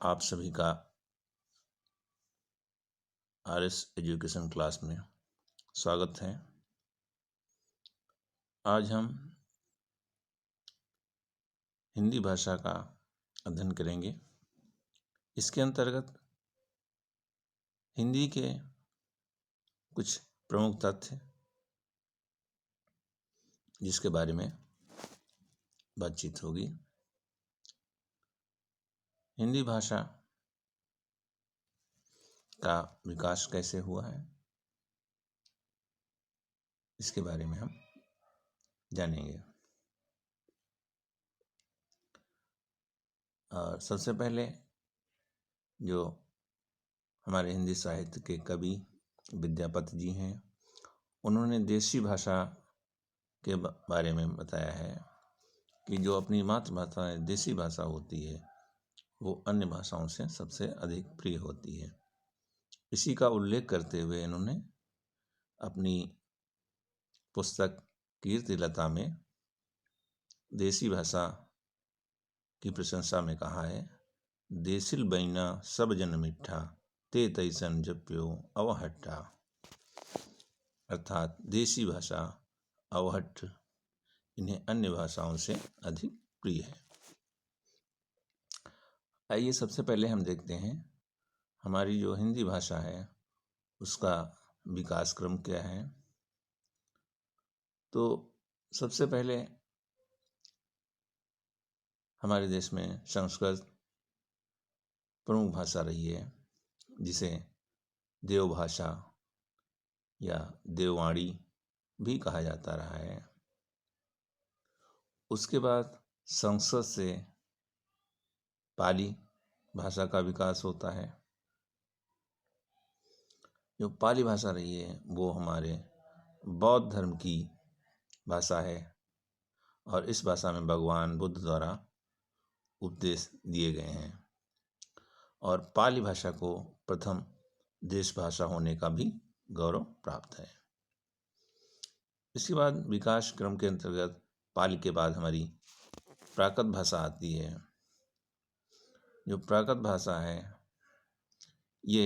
आप सभी का आरएस एजुकेशन क्लास में स्वागत है। आज हम हिंदी भाषा का अध्ययन करेंगे। इसके अंतर्गत हिंदी के कुछ प्रमुख तथ्य जिसके बारे में बातचीत होगी। हिंदी भाषा का विकास कैसे हुआ है, इसके बारे में हम जानेंगे। और सबसे पहले जो हमारे हिंदी साहित्य के कवि विद्यापति जी हैं, उन्होंने देशी भाषा के बारे में बताया है कि जो अपनी मातृभाषा देशी भाषा होती है वो अन्य भाषाओं से सबसे अधिक प्रिय होती है। इसी का उल्लेख करते हुए इन्होंने अपनी पुस्तक कीर्तिलता में देशी भाषा की प्रशंसा में कहा है, देसिल बैना सब जन मिठा ते तैसन जप्यो अवहट्ठा। अर्थात देशी भाषा अवहट्ठ इन्हें अन्य भाषाओं से अधिक प्रिय है। आइए सबसे पहले हम देखते हैं हमारी जो हिंदी भाषा है उसका विकास क्रम क्या है। तो सबसे पहले हमारे देश में संस्कृत प्रमुख भाषा रही है, जिसे देवभाषा या देववाणी भी कहा जाता रहा है। उसके बाद संस्कृत से पाली भाषा का विकास होता है। जो पाली भाषा रही है वो हमारे बौद्ध धर्म की भाषा है और इस भाषा में भगवान बुद्ध द्वारा उपदेश दिए गए हैं और पाली भाषा को प्रथम देश भाषा होने का भी गौरव प्राप्त है। इसके बाद विकास क्रम के अंतर्गत पाली के बाद हमारी प्राकृत भाषा आती है। जो प्राकृत भाषा है ये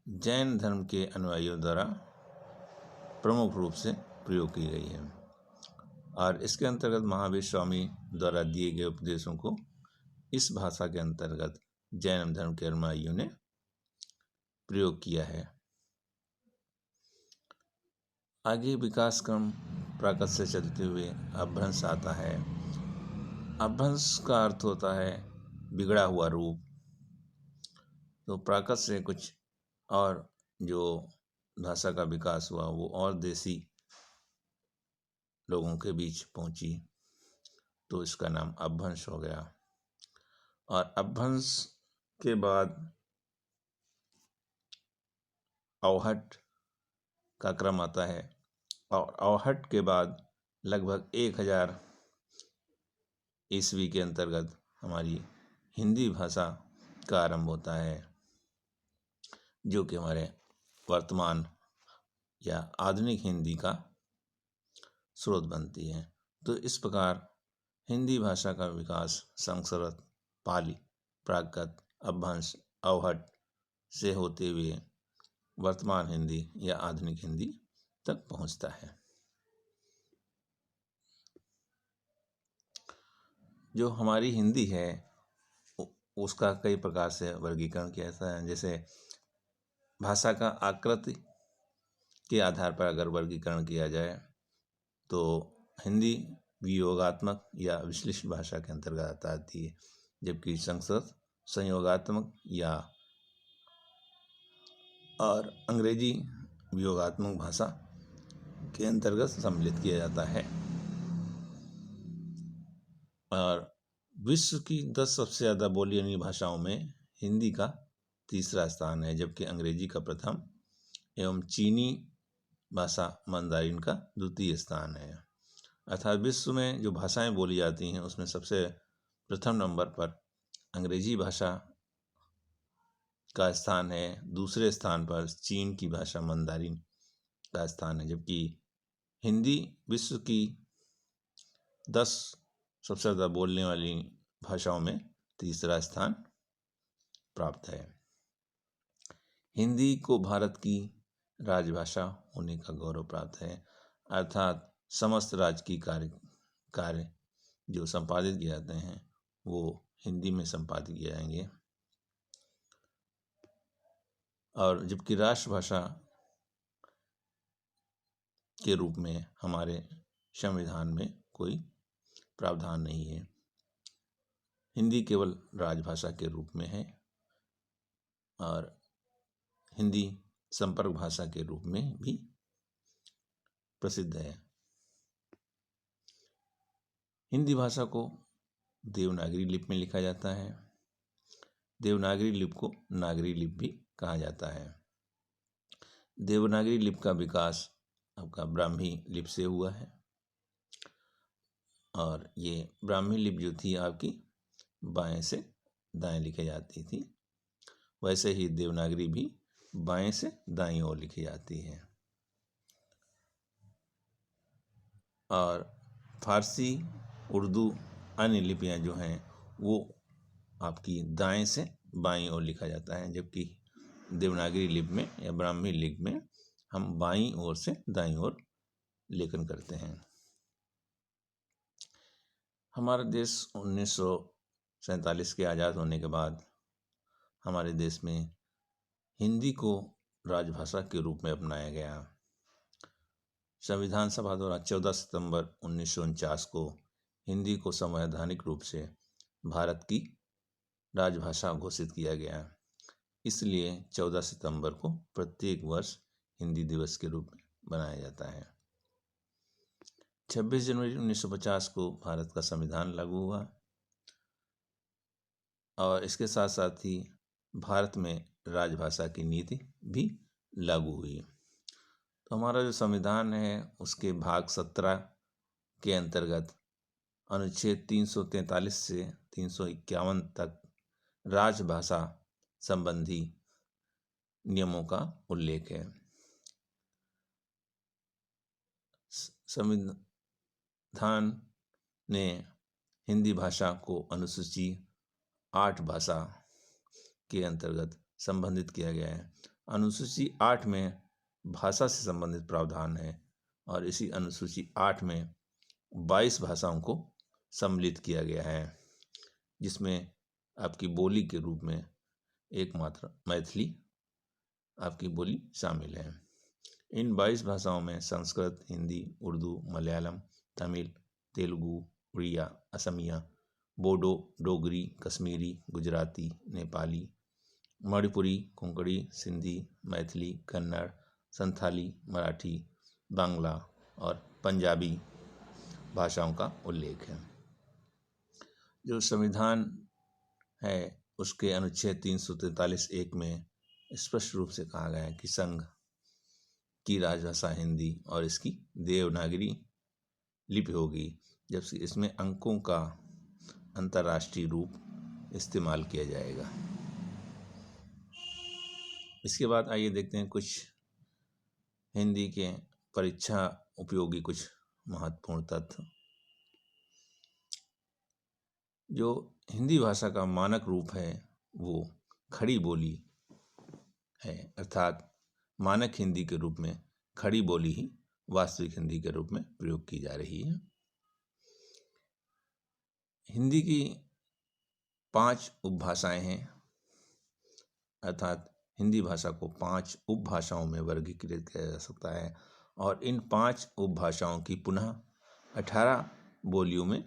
जैन धर्म के अनुयायियों द्वारा प्रमुख रूप से प्रयोग की गई है और इसके अंतर्गत महावीर स्वामी द्वारा दिए गए उपदेशों को इस भाषा के अंतर्गत जैन धर्म के अनुयायियों ने प्रयोग किया है। आगे विकास क्रम प्राकृत से चलते हुए अपभ्रंश आता है। अपभ्रंश का अर्थ होता है बिगड़ा हुआ रूप। तो प्राकृत से कुछ और जो भाषा का विकास हुआ वो और देसी लोगों के बीच पहुंची, तो इसका नाम अपभ्रंश हो गया। और अपभ्रंश के बाद अवहट्ठ का क्रम आता है और अवहट्ठ के बाद लगभग 1000 ईस्वी के अंतर्गत हमारी हिंदी भाषा का आरंभ होता है, जो कि हमारे वर्तमान या आधुनिक हिंदी का स्रोत बनती है। तो इस प्रकार हिंदी भाषा का विकास संस्कृत, पाली, प्राकृत, अपभ्रंश, अवहट्ठ से होते हुए वर्तमान हिंदी या आधुनिक हिंदी तक पहुंचता है। जो हमारी हिंदी है उसका कई प्रकार से वर्गीकरण किया जाता है। जैसे भाषा का आकृति के आधार पर अगर वर्गीकरण किया जाए तो हिंदी वियोगात्मक या विश्लिष्ट भाषा के अंतर्गत आती है, जबकि संस्कृत संयोगात्मक या और अंग्रेजी वियोगात्मक भाषा के अंतर्गत सम्मिलित किया जाता है। और विश्व की 10 सबसे ज़्यादा बोली जाने भाषाओं में हिंदी का तीसरा स्थान है, जबकि अंग्रेजी का प्रथम एवं चीनी भाषा मंदारिन का द्वितीय स्थान है। अर्थात विश्व में जो भाषाएं बोली जाती हैं उसमें सबसे प्रथम नंबर पर अंग्रेजी भाषा का स्थान है, दूसरे स्थान पर चीन की भाषा मंदारिन का स्थान है, जबकि हिंदी विश्व की 10 सबसे ज़्यादा बोलने वाली भाषाओं में तीसरा स्थान प्राप्त है। हिंदी को भारत की राजभाषा होने का गौरव प्राप्त है, अर्थात समस्त राज्य की कार्य जो संपादित किए जाते हैं वो हिंदी में संपादित किए जाएंगे। और जबकि राष्ट्रभाषा के रूप में हमारे संविधान में कोई प्रावधान नहीं है। हिंदी केवल राजभाषा के रूप में है और हिंदी संपर्क भाषा के रूप में भी प्रसिद्ध है। हिंदी भाषा को देवनागरी लिपि में लिखा जाता है। देवनागरी लिपि को नागरी लिपि भी कहा जाता है। देवनागरी लिपि का विकास आपका ब्राह्मी लिपि से हुआ है और ये ब्राह्मी लिपि जो थी आपकी बाएं से दाएं लिखी जाती थी, वैसे ही देवनागरी भी बाएं से दाईं ओर लिखी जाती है। और फारसी, उर्दू, अन्य लिपियां जो हैं वो आपकी दाएं से बाईं ओर लिखा जाता है, जबकि देवनागरी लिपि में या ब्राह्मी लिपि में हम बाईं ओर से दाईं ओर लेखन करते हैं। हमारा देश 1947 के आज़ाद होने के बाद हमारे देश में हिंदी को राजभाषा के रूप में अपनाया गया। संविधान सभा द्वारा 14 सितंबर 1949 को हिंदी को संवैधानिक रूप से भारत की राजभाषा घोषित किया गया। इसलिए 14 सितंबर को प्रत्येक वर्ष हिंदी दिवस के रूप में मनाया जाता है। 26 जनवरी 1950 को भारत का संविधान लागू हुआ और इसके साथ साथ ही भारत में राजभाषा की नीति भी लागू हुई। तो हमारा जो संविधान है उसके भाग 17 के अंतर्गत अनुच्छेद 343 से 351 तक राजभाषा संबंधी नियमों का उल्लेख है। संविधान ने हिंदी भाषा को अनुसूची 8 भाषा के अंतर्गत संबंधित किया गया है। अनुसूची 8 में भाषा से संबंधित प्रावधान है और इसी अनुसूची 8 में 22 भाषाओं को सम्मिलित किया गया है, जिसमें आपकी बोली के रूप में एकमात्र मैथिली आपकी बोली शामिल है। इन 22 भाषाओं में संस्कृत, हिंदी, उर्दू, मलयालम, तमिल, तेलुगु, उड़िया, असमिया, बोडो, डोगरी, कश्मीरी, गुजराती, नेपाली, मणिपुरी, कोंकणी, सिंधी, मैथिली, कन्नड़, संथाली, मराठी, बांग्ला और पंजाबी भाषाओं का उल्लेख है। जो संविधान है उसके अनुच्छेद 343(1) में स्पष्ट रूप से कहा गया है कि संघ की राजभाषा हिंदी और इसकी देवनागरी लिपि होगी, जबकि इसमें अंकों का अंतर्राष्ट्रीय रूप इस्तेमाल किया जाएगा। इसके बाद आइए देखते हैं कुछ हिंदी के परीक्षा उपयोगी कुछ महत्वपूर्ण तथ्य। जो हिंदी भाषा का मानक रूप है वो खड़ी बोली है, अर्थात मानक हिंदी के रूप में खड़ी बोली ही वास्तविक हिंदी के रूप में प्रयोग की जा रही है। हिंदी की 5 उपभाषाएं हैं, अर्थात हिंदी भाषा को 5 उपभाषाओं में वर्गीकृत किया जा सकता है और इन 5 उपभाषाओं की पुनः 18 बोलियों में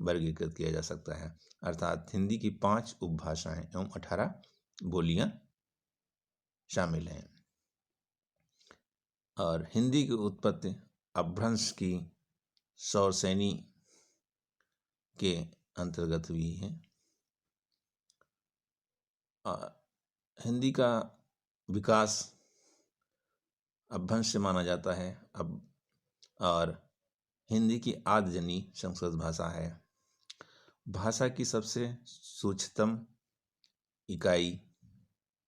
वर्गीकृत किया जा सकता है, अर्थात हिंदी की 5 उपभाषाएं एवं 18 बोलियां शामिल हैं। और हिंदी की उत्पत्ति अपभ्रंश की सौरसेनी के अंतर्गत हुई है। हिंदी का विकास अपभ्रंश से माना जाता है और हिंदी की आदिजनी संस्कृत भाषा है। भाषा की सबसे सूक्ष्मतम इकाई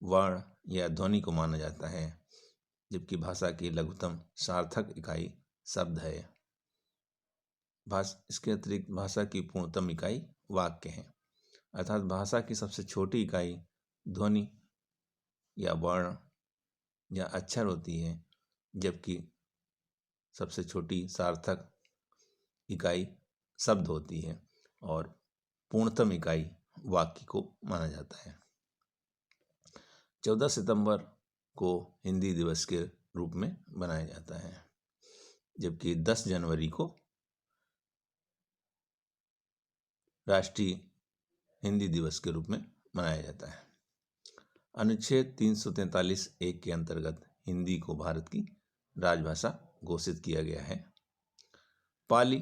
वर्ण या ध्वनि को माना जाता है, जबकि भाषा की लघुतम सार्थक इकाई शब्द है। इसके अतिरिक्त भाषा की पूर्णतम इकाई वाक्य है, अर्थात भाषा की सबसे छोटी इकाई ध्वनि या वर्ण या अक्षर होती है, जबकि सबसे छोटी सार्थक इकाई शब्द होती है और पूर्णतम इकाई वाक्य को माना जाता है। 14 सितंबर को हिंदी दिवस के रूप में मनाया जाता है, जबकि 10 जनवरी को राष्ट्रीय हिंदी दिवस के रूप में मनाया जाता है। अनुच्छेद 343 एक के अंतर्गत हिंदी को भारत की राजभाषा घोषित किया गया है। पाली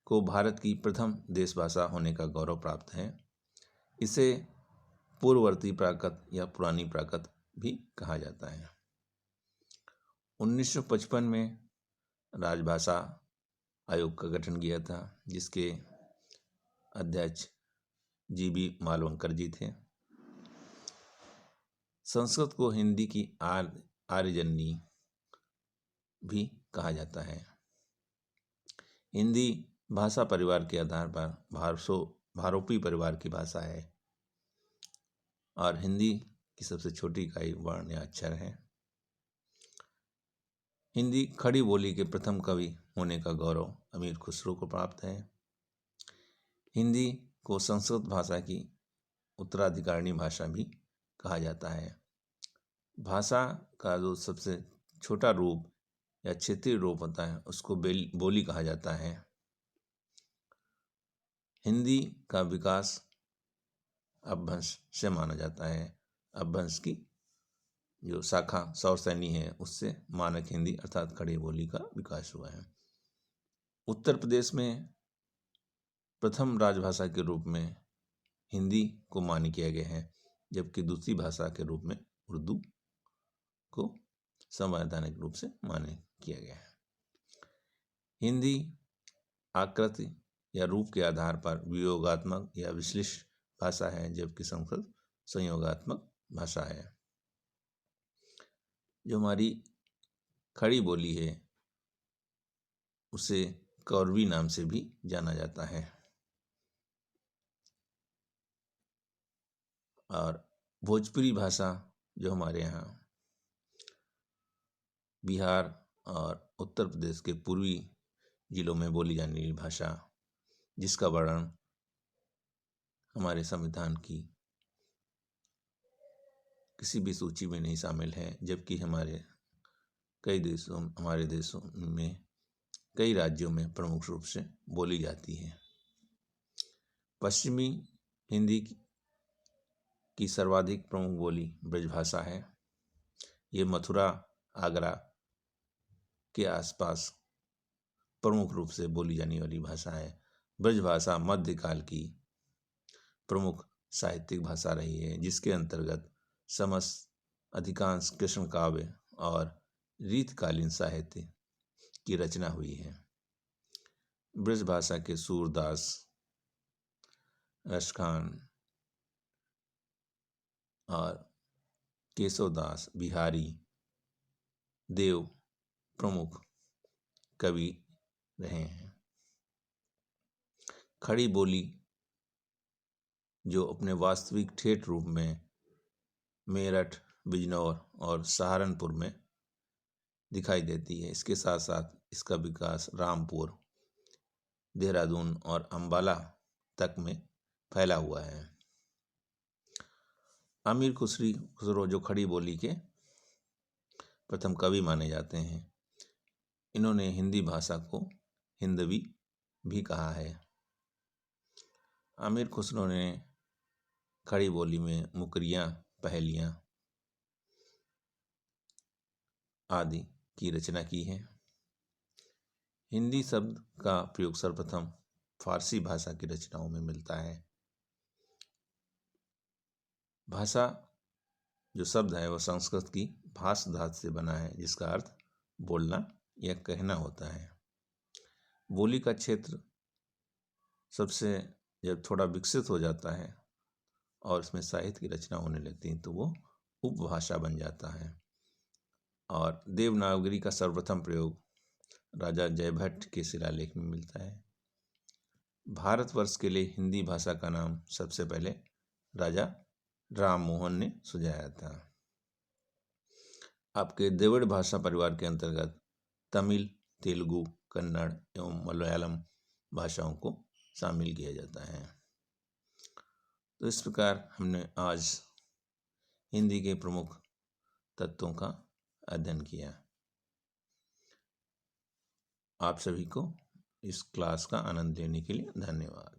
को भारत की प्रथम देश भाषा होने का गौरव प्राप्त है। इसे पूर्ववर्ती प्राकृत या पुरानी प्राकृत भी कहा जाता है। 1955 में राजभाषा आयोग का गठन किया था, जिसके अध्यक्ष जी.बी. मालवंकर जी थे। संस्कृत को हिंदी की आर्यजननी भी कहा जाता है। हिंदी भाषा परिवार के आधार पर भारोपी परिवार की भाषा है और हिंदी की सबसे छोटी इकाई वर्ण या अक्षर है। हिंदी खड़ी बोली के प्रथम कवि होने का गौरव अमीर खुसरो को प्राप्त है। हिंदी को संस्कृत भाषा की उत्तराधिकारिणी भाषा भी कहा जाता है। भाषा का जो सबसे छोटा रूप या क्षेत्रीय रूप होता है उसको बोली कहा जाता है। हिंदी का विकास अपभ्रंश से माना जाता है। अपभ्रंश की जो शाखा सौरसैनी है उससे मानक हिंदी अर्थात खड़ी बोली का विकास हुआ है। उत्तर प्रदेश में प्रथम राजभाषा के रूप में हिंदी को मान्य किया गया है, जबकि दूसरी भाषा के रूप में उर्दू को संवैधानिक रूप से मान्य किया गया है। हिंदी आकृति या रूप के आधार पर वियोगात्मक या विश्लिष्ट भाषा है, जबकि संस्कृत संयोगात्मक भाषा है। जो हमारी खड़ी बोली है उसे कौरवी नाम से भी जाना जाता है। और भोजपुरी भाषा जो हमारे यहाँ बिहार और उत्तर प्रदेश के पूर्वी जिलों में बोली जाने वाली भाषा, जिसका वर्णन हमारे संविधान की किसी भी सूची में नहीं शामिल है, जबकि हमारे देशों में कई राज्यों में प्रमुख रूप से बोली जाती है। पश्चिमी हिंदी की सर्वाधिक प्रमुख बोली ब्रजभाषा है। ये मथुरा, आगरा के आसपास प्रमुख रूप से बोली जाने वाली भाषा है। ब्रजभाषा मध्यकाल की प्रमुख साहित्यिक भाषा रही है, जिसके अंतर्गत समस्त अधिकांश कृष्ण काव्य और रीतकालीन साहित्य की रचना हुई है। ब्रजभाषा के सूरदास, रसखान और केशवदास, बिहारी, देव प्रमुख कवि रहे हैं। खड़ी बोली जो अपने वास्तविक ठेठ रूप में मेरठ, बिजनौर और सहारनपुर में दिखाई देती है। इसके साथ साथ इसका विकास रामपुर, देहरादून और अंबाला तक में फैला हुआ है। अमीर खुसरो जो खड़ी बोली के प्रथम कवि माने जाते हैं, इन्होंने हिंदी भाषा को हिंदवी भी कहा है। अमीर खुसरो ने खड़ी बोली में मुकरियाँ, पहेलियाँ आदि की रचना की है। हिंदी शब्द का प्रयोग सर्वप्रथम फारसी भाषा की रचनाओं में मिलता है। भाषा जो शब्द है वह संस्कृत की भाष धातु से बना है, जिसका अर्थ बोलना या कहना होता है। बोली का क्षेत्र सबसे जब थोड़ा विकसित हो जाता है और इसमें साहित्य की रचना होने लगती है तो वो उपभाषा बन जाता है। और देवनागरी का सर्वप्रथम प्रयोग राजा जयभट्ट के शिलालेख में मिलता है। भारतवर्ष के लिए हिंदी भाषा का नाम सबसे पहले राजा राम मोहन ने सुझाया था। आपके द्रविड़ भाषा परिवार के अंतर्गत तमिल, तेलुगु, कन्नड़ एवं मलयालम भाषाओं को शामिल किया जाता है। तो इस प्रकार हमने आज हिंदी के प्रमुख तत्वों का अध्ययन किया। आप सभी को इस क्लास का आनंद लेने के लिए धन्यवाद।